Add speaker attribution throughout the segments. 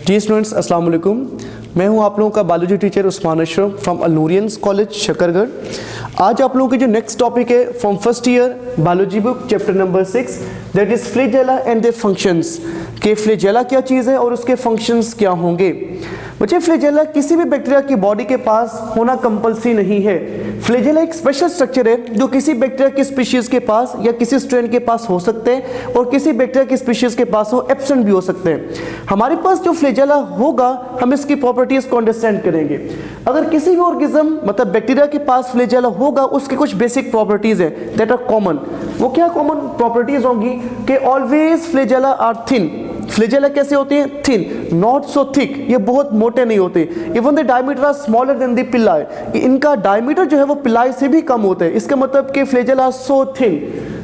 Speaker 1: जी students, अस्सलाम वालेकुम। मैं हूं आप लोगों का biology teacher Usman Ashraf from Al Noorians college Shakargarh. आज आप लोगों की जो नेक्स्ट टॉपिक है from first year biology book chapter number 6 that is flagella and their functions. कि फ्लैजेला क्या चीज़ है और उसके फंक्शंस क्या होंगे। बच्चे, फ्लैजेला किसी भी बैक्टीरिया की बॉडी के पास होना कंपल्सरी नहीं है। फ्लैजेला एक स्पेशल स्ट्रक्चर है जो किसी बैक्टीरिया की स्पीशीज के पास या किसी स्ट्रेन के पास हो सकते हैं और किसी बैक्टीरिया की स्पीशीज के पास हो एब्सेंट भी हो सकते हैं। हमारे पास जो फ्लैजेला होगा हम इसकी प्रॉपर्टीज को अंडरस्टैंड करेंगे। अगर किसी भी ऑर्गेनिज्म मतलब बैक्टीरिया के पास फ्लैजेला होगा उसके कुछ बेसिक प्रॉपर्टीज है दैट आर कॉमन। वो क्या कॉमन प्रॉपर्टीज होंगी कि always flagella are thin. Flagella कैसे होते हैं? Thin, not so thick. ये बहुत मोटे नहीं होते। Even the diameter are smaller than the pili. इनका डायमीटर जो है वो पिलाई से भी कम होता है। इसका मतलब कि flagella are so thin.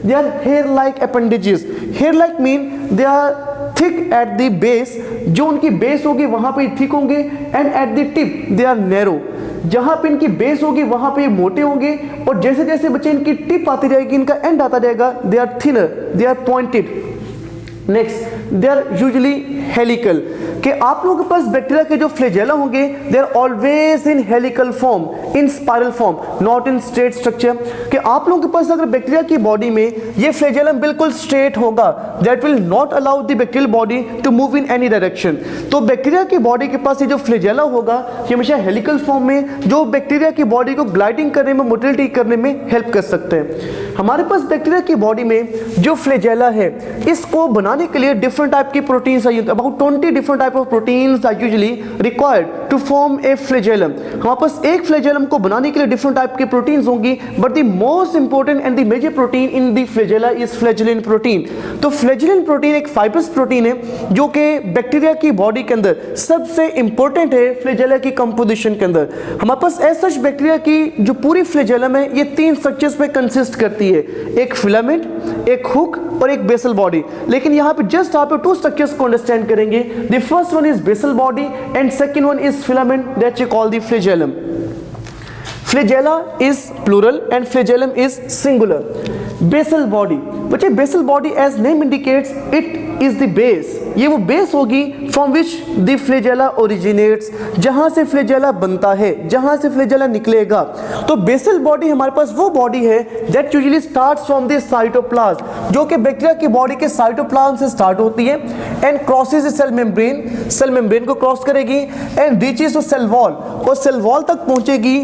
Speaker 1: They are hair like appendages. Hair like mean they are thick at the base. जो उनकी बेस होगी वहां पे थिक होंगे and at the tip they are narrow. जहां पे इनकी बेस होगी वहां पे मोटे होंगे और जैसे जैसे बच्चे इनकी टिप आती जाएगी, इनका एंड आता जाएगा, they are thinner, they are pointed. Next, they are usually helical. कि आप लोगों के पास बैक्टीरिया के जो फ्लैजेला होंगे they are always in helical form, in spiral form, not in straight structure. कि आप लोगों के पास अगर बैक्टीरिया की बॉडी में ये फ्लैजेलम बिल्कुल स्ट्रेट होगा that will not allow the bacterial body to move in any direction. तो बैक्टीरिया की बॉडी के पास ये जो फ्लैजेला होगा ये हमेशा हेलिकल फॉर्म में, जो बैक्टीरिया की बॉडी को ग्लाइडिंग करने में, मोटिलिटी करने में हेल्प कर सकते हैं। हमारे पास बैक्टीरिया की बॉडी में जो फ्लैजेला है इसको बनाने के लिए डिफरेंट टाइप की प्रोटीन्स चाहिए। About 20 different type of proteins are usually required to form a flagellum. हमारे पास एक फ्लैजेलम को बनाने के लिए डिफरेंट टाइप की प्रोटीन्स होंगी, but the most important and the major protein in the flagella is flagellin protein. तो फ्लैजेलिन प्रोटीन एक फाइब्रस प्रोटीन है जो कि बैक्टीरिया की बॉडी के अंदर सबसे इंपॉर्टेंट है फ्लैजेला की कंपोजिशन के अंदर। हमारे पास ऐसा बैक्टीरिया की जो पूरी फ्लैजेलम है ये 3 स्ट्रक्चर्स पे कंसिस्ट करती है, एक फिलामेंट, एक हुक और एक बेसल बॉडी। लेकिन यहाँ पे जस्ट आप 2 स्ट्रक्चर्स को अंडरस्टैंड करेंगे। The first one is basal body and second one is filament that you call the flagellum. Flagella is plural and flagellum is singular. Basal body, बच्चे basal body as name indicates it is the base. ये वो base होगी from which the flagella originates, जहां से flagella बनता है, जहां से फ्लैजेला निकलेगा। तो बेसल बॉडी हमारे पास वो बॉडी है that usually starts from the cytoplasm, जो कि बैक्टीरिया की बॉडी के साइटोप्लाज्म से स्टार्ट होती है and crosses the cell membrane, cell membrane को क्रॉस करेगी and reaches to cell wall, और सेल वॉल तक पहुंचेगी।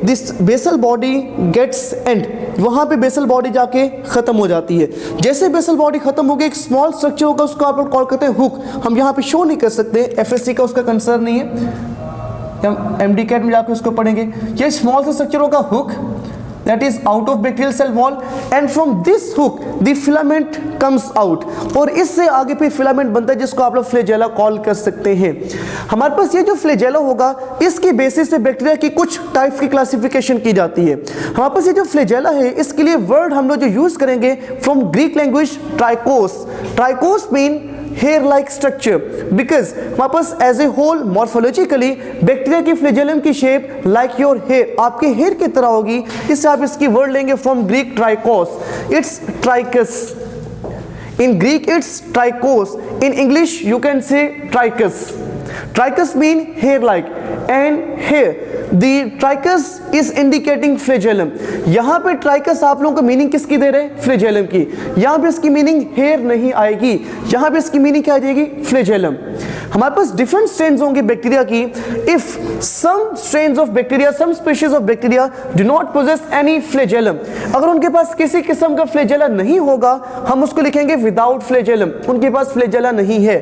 Speaker 1: This basal body gets end, वहां पे बेसल बॉडी जाके खत्म हो जाती है। जैसे बेसल बॉडी खत्म हो गई एक स्मॉल स्ट्रक्चर होगा उसको आप लोग कॉल करते हैं हुक। हम यहाँ पे शो नहीं कर सकते, एफएससी का उसका कंसर्न नहीं है, हम एमडी कैट में जाके उसको पढ़ेंगे। ये स्मॉल सा स्ट्रक्चर होगा hook that is out of bacterial cell wall and from this hook the filament comes out, और इससे आगे पे फिलामेंट बनता है जिसको आप लोग फ्लैजेला कॉल कर सकते हैं। हमारे पास ये जो फ्लैजेला होगा इसकी बेसिस पे बैक्टीरिया की कुछ टाइप्स की क्लासिफिकेशन की जाती है। हमारे पास ये जो फ्लैजेला है इसके लिए वर्ड हम लोग जो यूज करेंगे from Greek language trichos. Trichos mean hair like structure because हमारे पास as a whole morphologically bacteria की फ्लैजेलम की शेप लाइक योर हेयर, आपके हेयर की तरह होगी। इससे आप इसकी वर्ड लेंगे from Greek trichos, it's trichous. In Greek it's trichos. In English you can say trichus. Trichus mean hair like, and here the trichus is indicating flagellum. यहाँ पे trichus आप लोगों को मीनिंग किसकी दे रहे हैं? फ्लैजेलम की। यहाँ पे इसकी मीनिंग हेयर नहीं आएगी, यहाँ पे इसकी मीनिंग क्या आ जाएगी? फ्लैजेलम। हमारे पास डिफरेंट स्ट्रेन्स होंगे बैक्टीरिया की। If some strains of bacteria, some species of bacteria do not possess any flagellum, अगर उनके पास किसी किस्म का फ्लैजेला नहीं होगा हम उसको लिखेंगे विदाउट फ्लैजेलम, उनके पास फ्लैजेला नहीं है।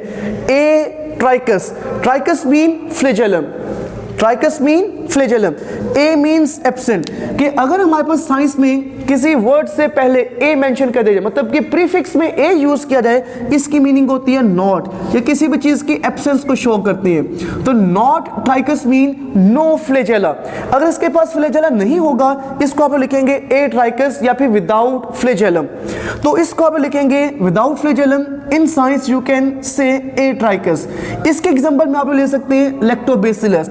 Speaker 1: Atrichous, trichous mean flagellum, trichous mean flagellum. A means absent, कि अगर हमारे पास साइंस में किसी वर्ड से पहले ए मेंशन कर दिया जाए, मतलब कि प्रीफिक्स में ए यूज किया जाए, इसकी मीनिंग होती है नॉट, ये किसी भी चीज की एब्सेंस को शो करती है। तो not trichous mean no flagella. अगर इसके पास फ्लैजेला नहीं होगा इसको आप लिखेंगे ए ट्राइकस या फिर विदाउट फ्लैजेलम। तो इसको आप लिखेंगे without flagellum. In science you can say ए ट्राइकस। इसके एग्जांपल में आप ले सकते हैं लैक्टोबैसिलस।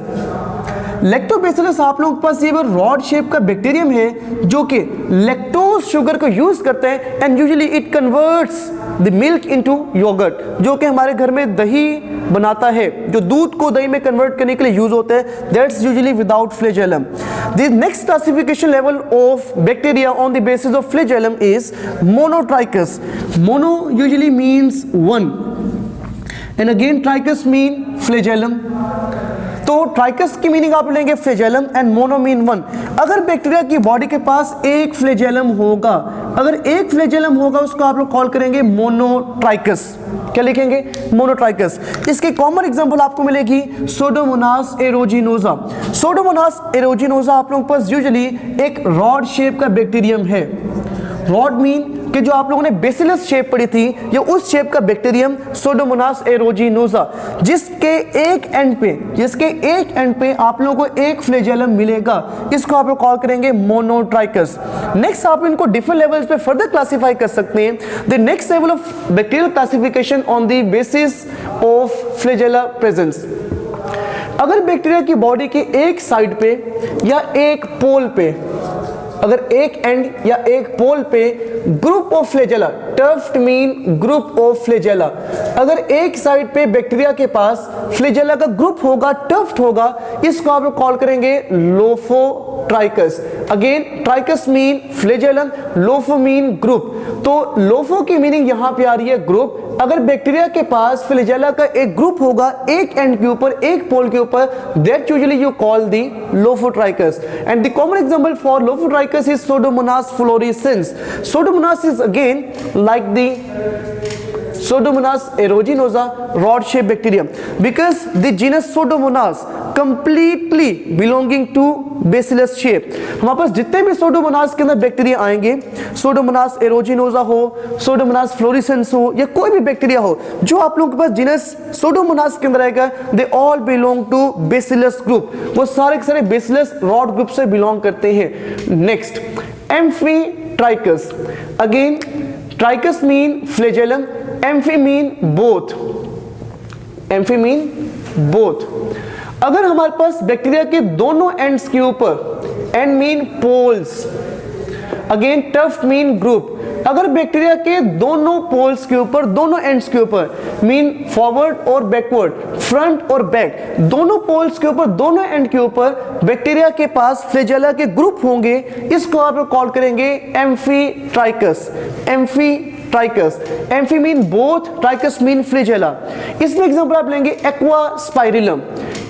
Speaker 1: लैक्टोबैसिलस आप लोगों के पास ये वो रॉड शेप का बैक्टीरियम है जो कि लैक्टोज शुगर को यूज करते हैं and usually it converts the milk into yogurt, जो कि हमारे घर में दही बनाता है, जो दूध को दही में कन्वर्ट करने के लिए यूज होते हैं, that's usually without flagellum. The next classification level of bacteria on the basis of flagellum is monotrichous. Mono usually means one and again trichous mean flagellum. तो ट्राइकस की मीनिंग आप लेंगे flagellum and mono mean one. अगर bacteria की body के पास एक flagellum होगा, अगर एक फ्लैजेलम होगा उसको आप लोग कॉल करेंगे मोनोट्राइकस। क्या लिखेंगे? मोनोट्राइकस। इसके कॉमन एग्जांपल आपको मिलेगी सोडोमोनास एरोजिनोसा। सोडोमोनास एरोजिनोसा आप लोगों के पास यूजुअली एक रॉड शेप का बैक्टीरियम है। रॉड मीन कि जो आप लोगों ने बेसिलस शेप पढ़ी थी, ये उस शेप का बैक्टीरियम सोडोमोनास एरोजिनोसा, जिसके एक एंड पे आप लोगों को एक फ्लैजेलम मिलेगा, इसको आप लोग कॉल करेंगे मोनोट्राइकस। नेक्स्ट आप इनको डिफरेंट लेवल्स पे फर्दर क्लासिफाई कर सकते हैं। The next level of bacterial classification on the basis of flagella presence. अगर बैक्टीरिया की बॉडी के एक साइड पे या एक पोल पे, अगर एक एंड या एक पोल पे group of flagella, tuft mean group of flagella, अगर एक साइड पे बैक्टीरिया के पास फ्लैजेला का ग्रुप होगा, टफ्ट होगा, इसको आप लोग कॉल करेंगे lophotrichous. Again trichous mean flagellum, lopho mean group. तो लोफो की मीनिंग यहां पे आ रही है ग्रुप। अगर बैक्टीरिया के पास फ्लैजेला का एक ग्रुप होगा एक एंड के ऊपर, एक पोल के ऊपर, that usually you call the lophotrichous. And the common example for lophotrichous is Pseudomonas fluorescens. Pseudomonas is again like the Pseudomonas aeruginosa rod shaped bacterium because the genus Pseudomonas completely belonging to Bacillus shape। हमारे पास जितने भी Pseudomonas के अंदर bacteria आएंगे, Pseudomonas aeruginosa हो, Pseudomonas fluorescens हो, या कोई भी बैक्टीरिया हो जो आप लोगों के पास जीनस Pseudomonas के अंदर आएगा, they all belong to Bacillus group। वो सारे के सारे Bacillus rod group से belong करते हैं। Next, Amphitrachus। Again, Trachus mean flagellum, Amphi mean both। Amphi mean both। अगर हमारे पास बैक्टीरिया के दोनों एंड्स के ऊपर, and mean poles, again tuft mean group, अगर बैक्टीरिया के दोनों पोल्स के ऊपर, दोनों एंड्स के ऊपर, मीन फॉरवर्ड और बैकवर्ड, फ्रंट और बैक, दोनों पोल्स के ऊपर, दोनों एंड के ऊपर बैक्टीरिया के पास फ्लैजेला के ग्रुप होंगे, इसको आप लोग कॉल करेंगे amphitrichous. Amphitrichous, amphi mean both, ट्राइकस mean flagella. इसमें एग्जांपल आप लेंगे aqua spirillum.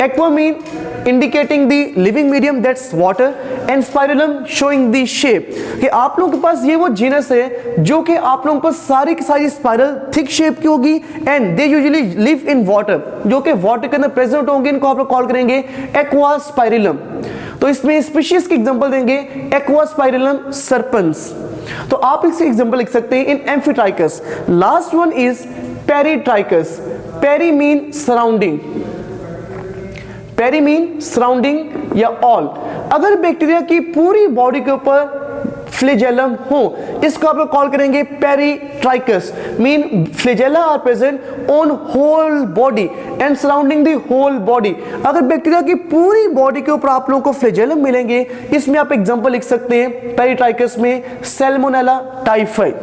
Speaker 1: Aqua mean indicating the living medium, that's water, and spirillum showing the shape। कि आप लोगों के पास ये वो जीनस है जो कि आप लोगों के पास सारी की सारी स्पाइरल थिक शेप की होगी, and they usually live in water, जो कि वाटर के अंदर प्रेजेंट होंगे, इनको आप लोग कॉल करेंगे एक्वा स्पाइरिलम। तो इसमें स्पीशीज की एग्जांपल देंगे एक्वा स्पाइरिलम सर्पेंस। तो आप इसके एग्जांपल लिख सकते हैं in amphitrichous. Last one is peritrichous. Peri mean surrounding, peri mean surrounding या ऑल। अगर बैक्टीरिया की पूरी बॉडी के ऊपर फ्लैजेलम हो, इसको आप लोग कॉल करेंगे peritrichous. Mean flagella are present on whole body and surrounding the whole body. अगर बैक्टीरिया की पूरी बॉडी के ऊपर आप लोगों को फ्लैजेलम मिलेंगे, इसमें आप एग्जांपल लिख सकते हैं पेरीट्राइकस में सैल्मोनेला टाइफाई,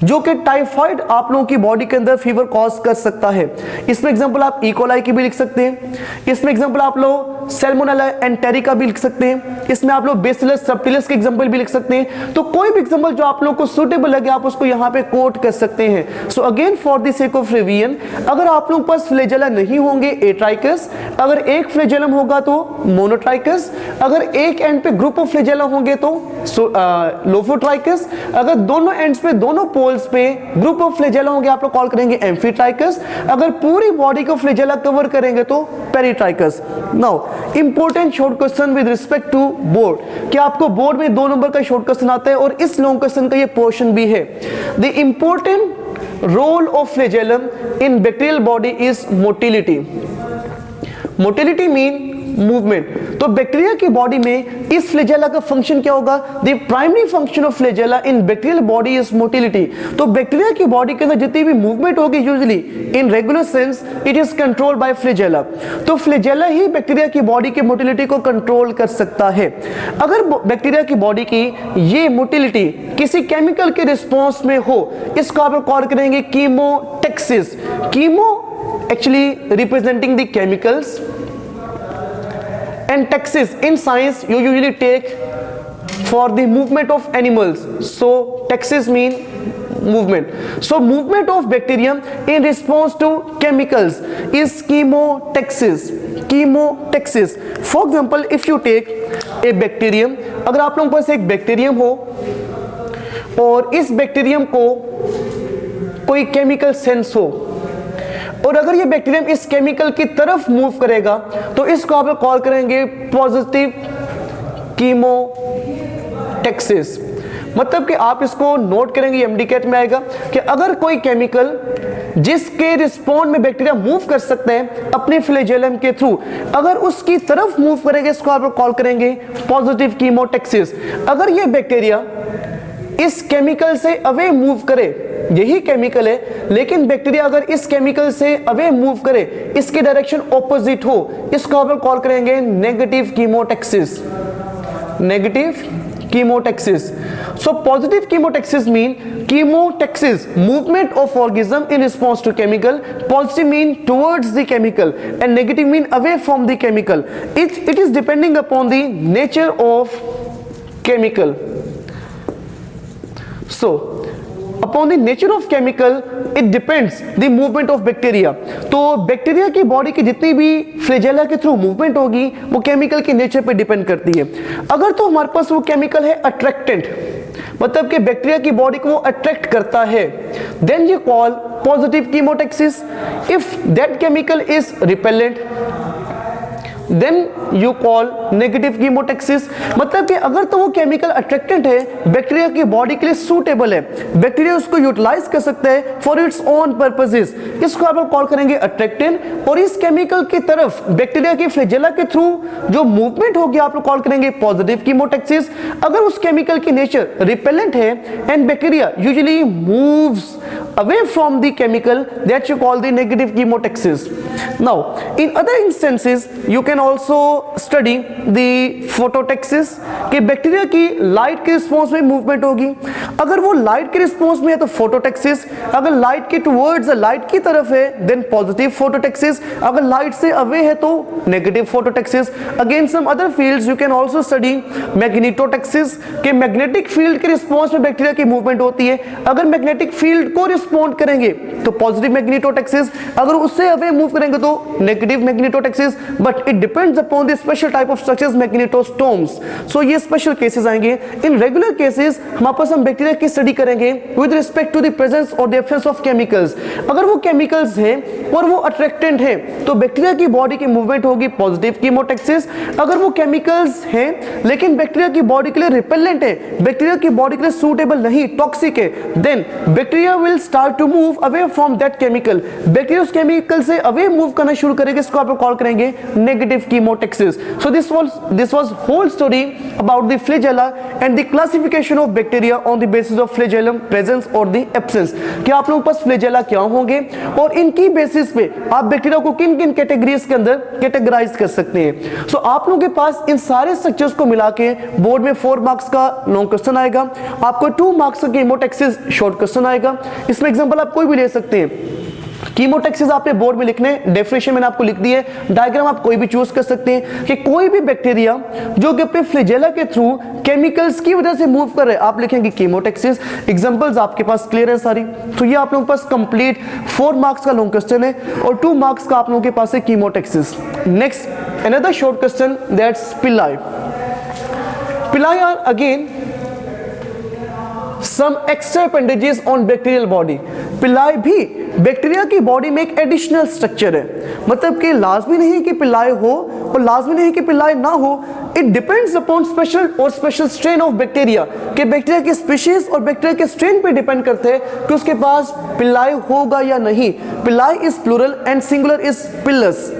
Speaker 1: जो कि टाइफाइड आप लोगों की बॉडी के अंदर फीवर कॉज कर सकता है। इसमें एग्जांपल आप इकोलाई की भी लिख सकते हैं। इसमें एग्जांपल आप लोग सैल्मोनेला एंटेरिका भी लिख सकते हैं। इसमें आप लोग बेसिलस सबटिलिस के एग्जांपल भी लिख सकते हैं। तो कोई भी एग्जांपल जो आप लोगों को सूटेबल लगे, आप उसको यहाँ पे कोट कर सकते हैं। So again for the sake of revision, अगर आप लोगों के पास फ्लैजेला नहीं होंगे एट्राइकस, अगर एक फ्लैजेलम होगा तो मोनोट्राइकस, अगर एक एंड पे ग्रुप ऑफ फ्लैजेला होंगे तो लोफोट्राइकस, अगर दोनों एंड्स पे, दोनों पोल्स पे ग्रुप ऑफ फ्लैजेला होंगे, आप लोग कॉल करेंगे एम्फीट्राइकस। अगर पूरी बॉडी को फ्लैजेला कवर करेंगे तो peritrichous. Now important short question with respect to board, क्या आपको बोर्ड में 2 नंबर का शॉर्ट क्वेश्चन आता है और इस लॉन्ग क्वेश्चन का ये पोर्शन भी है। The important role of flagellum in bacterial body is motility. Motility mean movement. तो बैक्टीरिया की बॉडी में इस फ्लैजेला का फंक्शन क्या होगा? The primary function of flagella in bacterial body is motility. तो बैक्टीरिया की बॉडी के अंदर जितनी भी मूवमेंट होगी usually in regular sense it is controlled by flagella. तो फ्लैजेला ही बैक्टीरिया की बॉडी की मोटिलिटी को कंट्रोल कर सकता है। अगर बैक्टीरिया की बॉडी की ये मोटिलिटी किसी केमिकल के रिस्पॉन्स में हो, इसको आप कॉल करेंगे chemotaxis. Chemo actually representing the chemicals and taxis in science you usually take for the movement of animals. So taxis mean movement. So movement of bacterium in response to chemicals is chemotaxis. Chemotaxis. For example, if you take a bacterium, अगर आप लोगों के पास एक bacterium हो और इस bacterium को कोई केमिकल सेंस हो और अगर ये बैक्टीरियम इस केमिकल की तरफ मूव करेगा तो इसको आप लोग कॉल करेंगे पॉजिटिव कीमोटैक्सिस। मतलब कि आप इसको नोट करेंगे, एमडीकेट में आएगा कि अगर कोई केमिकल जिसके रिस्पॉन्ड में बैक्टीरिया मूव कर सकते हैं अपने फ्लैजेलम के थ्रू, अगर उसकी तरफ मूव करेंगे इसको आप लोग कॉल करेंगे पॉजिटिव कीमोटैक्सिस। अगर ये बैक्टीरिया इस केमिकल से अवे मूव करे, यही केमिकल है लेकिन बैक्टीरिया अगर इस केमिकल से अवे मूव करे, इसके डायरेक्शन ऑपोजिट हो, इसको आप कॉल करेंगे negative chemotaxis. Negative chemotaxis. So positive chemotaxis mean chemotaxis movement of organism in response to chemical. Positive mean towards the chemical and negative mean away from the chemical. It is depending upon the nature of chemical. So upon the nature of chemical it depends the movement of bacteria. तो bacteria की body की जितनी भी flagella के through movement होगी वो chemical के nature पे डिपेंड करती है। अगर तो हमारे पास वो केमिकल है अट्रैक्टेंट, मतलब कि बैक्टीरिया की बॉडी को वो अट्रैक्ट करता है, then you call positive chemotaxis. If that chemical is repellent then you call negative chemotaxis. मतलब कि अगर तो वो केमिकल अट्रैक्टेंट है, बैक्टीरिया की बॉडी के लिए सूटेबल है, बैक्टीरिया उसको यूटिलाइज कर सकता है फॉर इट्स ओन पर्पसेस, इसको आप लोग कॉल करेंगे अट्रैक्टेंट। और इस केमिकल की तरफ बैक्टीरिया की फ्लैजेला के थ्रू जो मूवमेंट होगी आप लोग कॉल करेंगे पॉजिटिव कीमोटैक्सिस। अगर उस केमिकल की नेचर रिपेलेंट है and bacteria usually moves away from the chemical, that you call the negative chemotaxis. Now in other instances you can also study the phototaxis कि bacteria की light के response में movement होगी। अगर वो light के response में है तो फोटोटैक्सिस, अगर लाइट के टुवर्ड्स लाइट की तरफ है देन पॉजिटिव फोटोटैक्सिस, अगर लाइट से अवे है तो negative phototaxis. Again some other fields you can also study magnetotaxis कि मैग्नेटिक फील्ड के रिस्पॉन्स में बैक्टीरिया की मूवमेंट होती है, अगर मैग्नेटिक फील्ड को रिस्पॉन्ड करेंगे तो पॉजिटिव मैग्नेटोटैक्सिस, अगर उससे अवे मूव करेंगे तो negative magnetotaxis. But it depends upon the special type of structures magnetosomes. So ये स्पेशल केसेस आएंगे। इन रेगुलर केसेस हमारे पास हम बैक्टीरिया की स्टडी करेंगे with respect to the presence और द एब्सेंस ऑफ केमिकल्स। अगर वो केमिकल्स हैं और वो अट्रैक्टेंट है तो बैक्टीरिया की बॉडी की मूवमेंट होगी पॉजिटिव कीमोटैक्सिस। अगर वो केमिकल्स हैं लेकिन बैक्टीरिया की बॉडी के लिए रिपेलेंट है, बैक्टीरिया की बॉडी के लिए सूटेबल नहीं, टॉक्सिक है, then bacteria will start to move away from that chemical. Bacteria उस केमिकल से अवे मूव करना शुरू करेंगे, इसको आप कॉल करेंगे negative chemotaxis. So this was whole story about the flagella and the classification of bacteria on the basis of flagellum presence or the absence। कि आप लोगों के पास फ्लैजेला क्या होंगे और इनकी बेसिस पे आप बैक्टीरिया को किन किन कैटेगरीज के अंदर कैटेगराइज कर सकते हैं। सो आप लोगों के पास इन सारे स्ट्रक्चर्स को मिला के बोर्ड में 4 मार्क्स का लॉन्ग क्वेश्चन आएगा, आपको 2 मार्क्स का कीमोटैक्सिस शॉर्ट क्वेश्चन आएगा। इसमें एग्जांपल आप कोई भी ले सकते हैं। कीमोटैक्सिस आपने बोर्ड में लिखने, डेफिनेशन मैंने आपको लिख दी है, डायग्राम आप कोई भी चूज कर सकते हैं कि कोई भी बैक्टीरिया जो कि अपने फ्लैजेला के थ्रू केमिकल्स की वजह से मूव कर रहे हैं, आप लिखेंगे कीमोटैक्सिस। एग्जांपल्स आपके पास क्लियर है सारी। तो ये आप लोगों के पास कंप्लीट 4 मार्क्स का लॉन्ग क्वेश्चन है और 2 मार्क्स का आप लोगों के पास है chemotaxis. Next another short question that's pili. Pili are again some extra appendages on bacterial body। पिलाई भी बैक्टीरिया की बॉडी में एक एडिशनल स्ट्रक्चर है, मतलब कि लाजमी नहीं कि पिल्लाई हो और लाजमी नहीं कि पिल्लाई ना हो। It depends upon special strain of bacteria, कि बैक्टीरिया की स्पीशीज और बैक्टीरिया के स्ट्रेन पे डिपेंड करते हैं कि उसके पास पिल्लाई होगा या नहीं। Pili is plural and singular is pilus.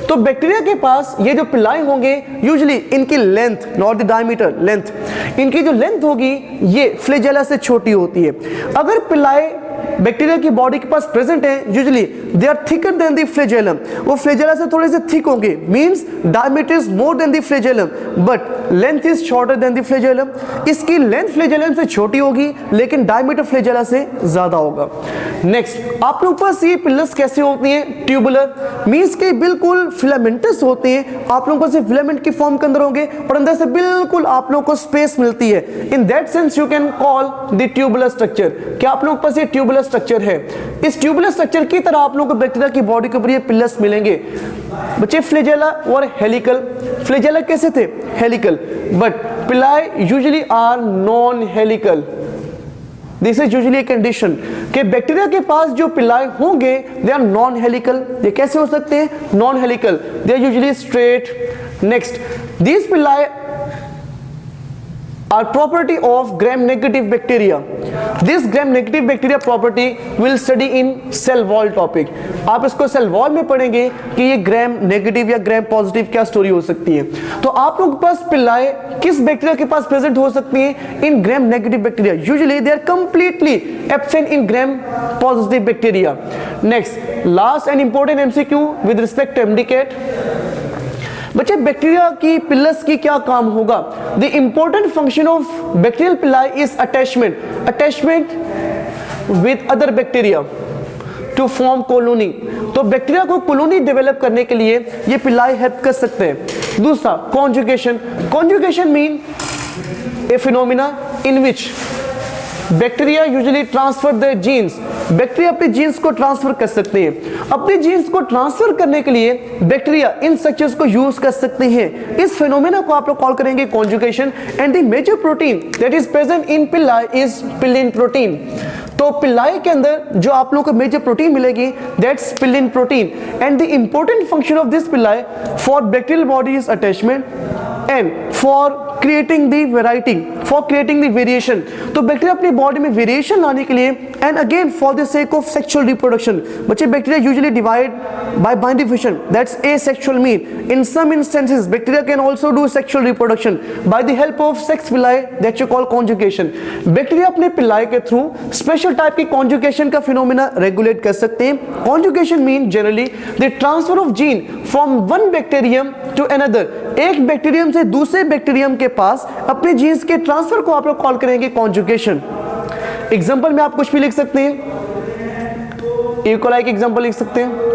Speaker 1: तो बैक्टीरिया के पास ये जो पिल्लाई होंगे, यूजुअली इनकी length, not the diameter, length, इनकी जो लेंथ होगी ये फ्लैजेला से छोटी होती है। अगर पिल्लाई बैक्टीरिया की बॉडी के पास प्रेजेंट है, usually they are thicker than the flagellum, वो फ्लैजेला से थोड़े से थिक होंगे, means diameter is more than the flagellum but length is shorter than the flagellum. इसकी लेंथ फ्लैजेलम से छोटी होगी लेकिन डायमीटर फ्लैजेला से ज्यादा होगा। नेक्स्ट, आप लोग पास ये पिल्लस कैसे होती है? ट्यूबुलर, मींस के बिल्कुल फिलामेंटस होते हैं। आप लोगों को फिलामेंट की फॉर्म के अंदर होंगे और अंदर से बिल्कुल आप लोगों को स्पेस मिलती है। In that sense you can call the tubular structure. क्या आप लोगों के पास ये ट्यूबुलर स्ट्रक्चर है? इस ट्यूबुलर स्ट्रक्चर की तरह आप लोगों को बैक्टीरिया की बॉडी के ऊपर ये पिल्लस मिलेंगे। बच्चे फ्लैजेला और हेलिकल, फ्लैजेला कैसे थे? Helical, but pili usually are non helical. This is usually a condition कि बैक्टीरिया के पास जो पिल्लाई होंगे दे आर नॉन हेलिकल। ये कैसे हो सकते हैं? Non helical, they are usually straight. Next, these pili are property of gram-negative bacteria. This gram-negative bacteria property will study in cell wall topic. आप इसको सेल वॉल में पढ़ेंगे कि ये ग्राम नेगेटिव या ग्राम पॉजिटिव क्या स्टोरी हो सकती है। तो आप लोगों के पास पिल्लाई किस बैक्टीरिया के पास प्रेजेंट हो सकती है? In gram negative bacteria. Usually they are completely absent in gram positive bacteria. Next, last and important MCQ with respect to MDCAT. बच्चे, बैक्टीरिया की पिल्लस की क्या काम होगा? The important function of bacterial pili is attachment with other bacteria to form colony. तो bacteria को colony develop करने के लिए ये पिल्लाई हेल्प कर सकते हैं। दूसरा, conjugation mean a phenomena in which bacteria usually transfer the genes. Bacteria अपने जीन्स को ट्रांसफर कर सकते हैं। अपने जीन्स को ट्रांसफर करने के लिए बैक्टीरिया इन स्ट्रक्चर्स को यूज कर सकते हैं। इस फिनोमेना को आप लोग कॉल करेंगे conjugation. And the major protein that is present in pili is pilin protein. तो पिल्लाई के अंदर जो आप लोगों को मेजर प्रोटीन मिलेगी that's pilin protein. And the important function of this pili for bacterial body is attachment and for creating the variety, for creating the variation. तो bacteria अपनी बॉडी में वेरिएशन लाने के लिए and again for the sake of sexual reproduction. बच्चे, bacteria usually divide by binding fission, that's asexual mean. In some instances bacteria can also do sexual reproduction by the help of sex villi that you call conjugation. Bacteria अपने pili के through special type की conjugation का phenomena regulate कर सकते हैं। Conjugation mean generally the transfer of gene from one bacterium to another. एक bacterium से दूसरे बैक्टीरियम के पास अपने जीन्स के ट्रांसफर को आप लोग कॉल करेंगे कॉन्जुगेशन। एग्जांपल में आप कुछ भी लिख सकते हैं, इकोलाई का एग्जांपल लिख सकते हैं।